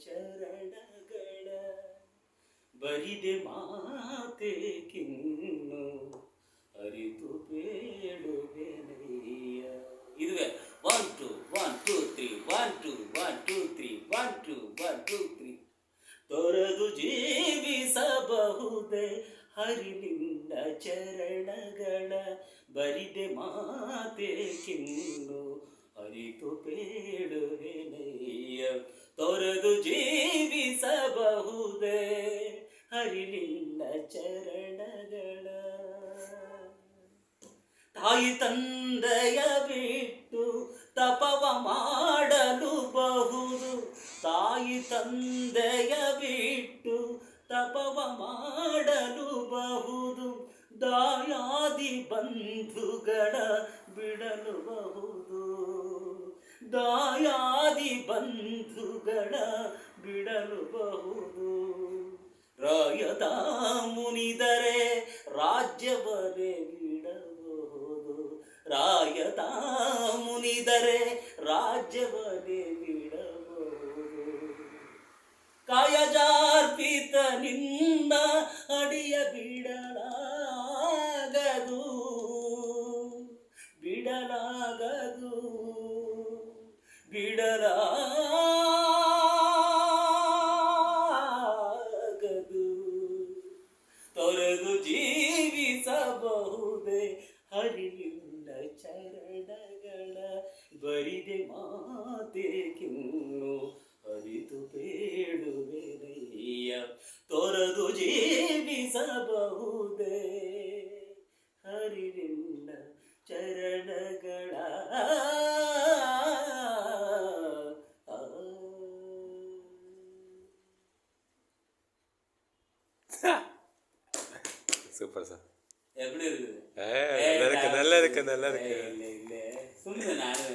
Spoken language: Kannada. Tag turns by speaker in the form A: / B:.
A: ಚರಣಗಳ ಬರಿದೆ ಮಾತೆ ಕಿನ್ನು ಅರಿತು ಬೇಡುವೆನಯ್ಯ. ಇದುವೇ 1 2 1 2 3 1 2 1 2 3 1 2 1 2 3 ತೊರೆದು ಜೀವಿಸಬಹುದೇ ಹರಿ ನಿನ್ನ ಚರಣಗಳ ಬರಿದೆ ಮಾತೆ ಕಿನ್ನು ಅರಿತು ಬೇಡುವೆನಯ್ಯ. ತೊರೆದು ಜೀವಿಸಬಹುದೇ ಹರಿ ನಿನ್ನ ಚರಣಗಳ. ತಾಯಿ ತಂದೆಯ ಬಿಟ್ಟು ತಪವ ಮಾಡಲು ಬಹುದು, ತಾಯಿ ತಂದೆಯ ಬಿಟ್ಟು ತಪವ ಮಾಡಲು ಬಹುದು, ದಾಯಾದಿ ಬಂಧುಗಳ ಬಿಡಲು ಬಹುದು, ದಾಯಾದಿ ಬಂಧುಗಳ ಬಿಡಲು ಬಹುದು. ರಾಯದ ಮುನಿದರೆ ರಾಜ್ಯವರೇ ಬಿಡಬಹುದು, ರಾಯದ ಮುನಿದರೆ ರಾಜ್ಯವರೇ ಬಿಡಬಹುದು. ಕಾಯಜಾರ್ಪಿತ ನಿನ್ನ ಅಡಿಯ ಬಿಡಲಾಗದು, ಬಿಡಲಾಗದು, ಬಿಡಲಾಗದು. ತೊರೆದು ಜೀವಿಸಬಹುದೇ ಹರಿ ನಿನ್ನ ಚರಣಗಳ ಬರಿದೆ ಮಾತೆ ಕಿನ್ನು ಅರಿತು ಬೇಡುವೆನಯ್ಯ. ತೊರೆದು ಜೀವಿಸಬಹುದೇ ಹರಿ ನಿನ್ನ ಚರಣಗಳ.
B: Super sir.
A: எப்படி இருக்குது?
B: நல்லா இருக்கு, நல்லா இருக்கு.
A: இல்லை இல்லை சும்மா நானு